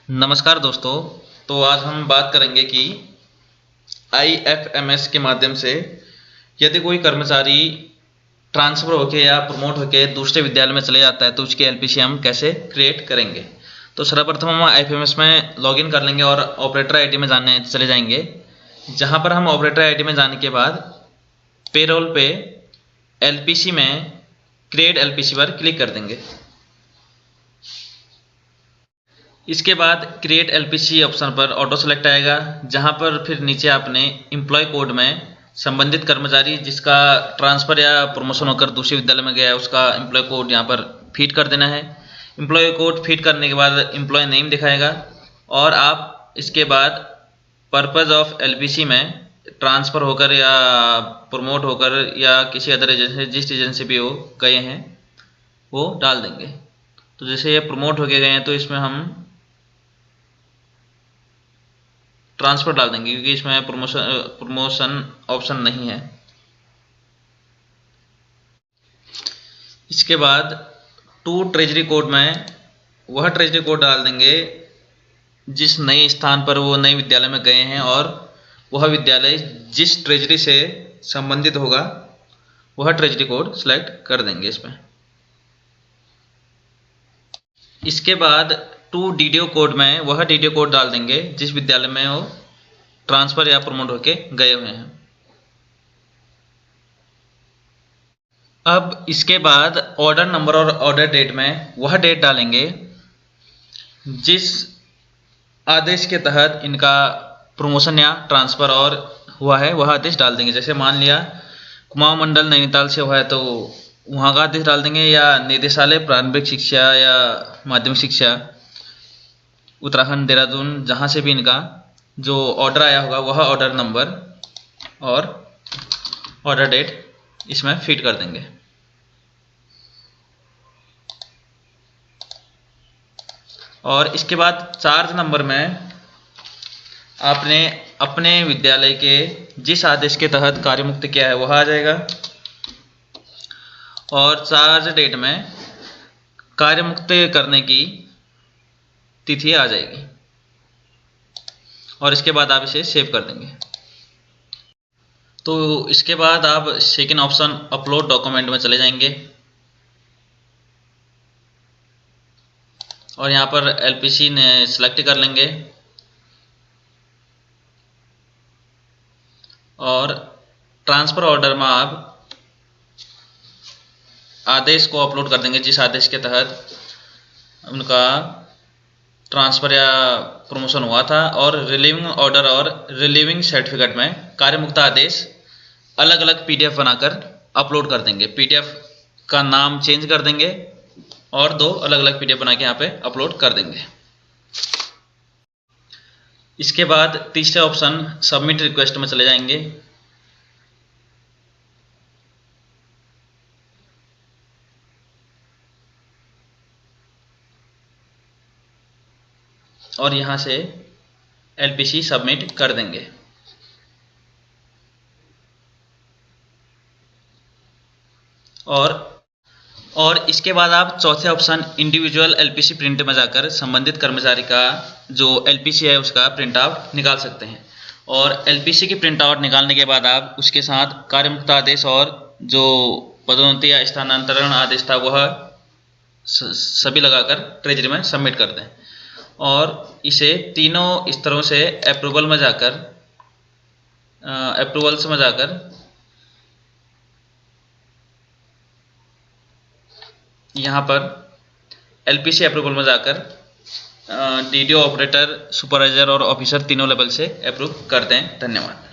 नमस्कार दोस्तों। तो आज हम बात करेंगे कि IFMS के माध्यम से यदि कोई कर्मचारी ट्रांसफ़र होके या प्रमोट होके दूसरे विद्यालय में चले जाता है तो उसकी LPC हम कैसे क्रिएट करेंगे। तो सर्वप्रथम हम IFMS में लॉगिन कर लेंगे और ऑपरेटर ID में जाने चले जाएंगे। जहां पर हम ऑपरेटर ID में जाने के बाद पेरोल पे LPC में क्रिएट LPC पर क्लिक कर देंगे। इसके बाद क्रिएट LPC ऑप्शन पर ऑटो सेलेक्ट आएगा, जहां पर फिर नीचे आपने एम्प्लॉय कोड में संबंधित कर्मचारी जिसका ट्रांसफ़र या प्रमोशन होकर दूसरे विद्यालय में गया है उसका एम्प्लॉय कोड यहां पर फीड कर देना है। एम्प्लॉय कोड फीड करने के बाद एम्प्लॉय नेम दिखाएगा और आप इसके बाद पर्पज़ ऑफ LPC में ट्रांसफ़र होकर या प्रमोट होकर या किसी अदर एजेंसी जिस एजेंसी भी वो गए हैं वो डाल देंगे। तो जैसे ये प्रमोट होके गए हैं तो इसमें हम ट्रांसफ़र डाल देंगे क्योंकि इसमें प्रमोशन ऑप्शन नहीं है। इसके बाद टू ट्रेजरी कोड में वह ट्रेजरी कोड डाल देंगे जिस नए स्थान पर वो नए विद्यालय में गए हैं और वह विद्यालय जिस ट्रेजरी से संबंधित होगा वह ट्रेजरी कोड सेलेक्ट कर देंगे इसमें। इसके बाद टू DDO कोड में वह DDO कोड डाल देंगे जिस विद्यालय में वो ट्रांसफ़र या प्रमोट होके गए हुए हैं। अब इसके बाद ऑर्डर नंबर और ऑर्डर डेट में वह डेट डालेंगे जिस आदेश के तहत इनका प्रमोशन या ट्रांसफ़र और हुआ है वह आदेश डाल देंगे। जैसे मान लिया कुमाऊं मंडल नैनीताल से हुआ है तो वहाँ का आदेश डाल देंगे, या निदेशालय प्रारंभिक शिक्षा या माध्यमिक शिक्षा उत्तराखंड देहरादून जहाँ से भी इनका जो ऑर्डर आया होगा वह ऑर्डर नंबर और ऑर्डर डेट इसमें फिट कर देंगे। और इसके बाद चार्ज नंबर में आपने अपने विद्यालय के जिस आदेश के तहत कार्य मुक्त किया है वह आ जाएगा और चार्ज डेट में कार्य मुक्त करने की तिथि आ जाएगी और इसके बाद आप इसे सेव कर देंगे। तो इसके बाद आप सेकंड ऑप्शन अपलोड डॉक्यूमेंट में चले जाएंगे और यहाँ पर LPC ने सेलेक्ट कर लेंगे और ट्रांसफ़र ऑर्डर में आप आदेश को अपलोड कर देंगे जिस आदेश के तहत उनका ट्रांसफ़र या प्रमोशन हुआ था। और रिलीविंग ऑर्डर और रिलीविंग सर्टिफिकेट में कार्यमुक्त आदेश अलग अलग PDF बनाकर अपलोड कर देंगे। PDF का नाम चेंज कर देंगे और दो अलग अलग PDF बना के यहाँ पे अपलोड कर देंगे। इसके बाद तीसरे ऑप्शन सबमिट रिक्वेस्ट में चले जाएंगे और यहाँ से LPC सबमिट कर देंगे। और इसके बाद आप चौथे ऑप्शन इंडिविजुअल LPC प्रिंट में जाकर संबंधित कर्मचारी का जो LPC है उसका प्रिंट आउट निकाल सकते हैं। और LPC की प्रिंट आउट निकालने के बाद आप उसके साथ कार्यमुक्त आदेश और जो पदोन्नति या स्थानांतरण आदेश था वह सभी लगाकर ट्रेजरी में सबमिट कर दें और इसे तीनों स्तरों से अप्रूवल्स में जाकर यहाँ पर LPC अप्रूवल में जाकर DDO ऑपरेटर सुपरवाइजर और ऑफिसर तीनों लेवल से अप्रूव कर दें। धन्यवाद।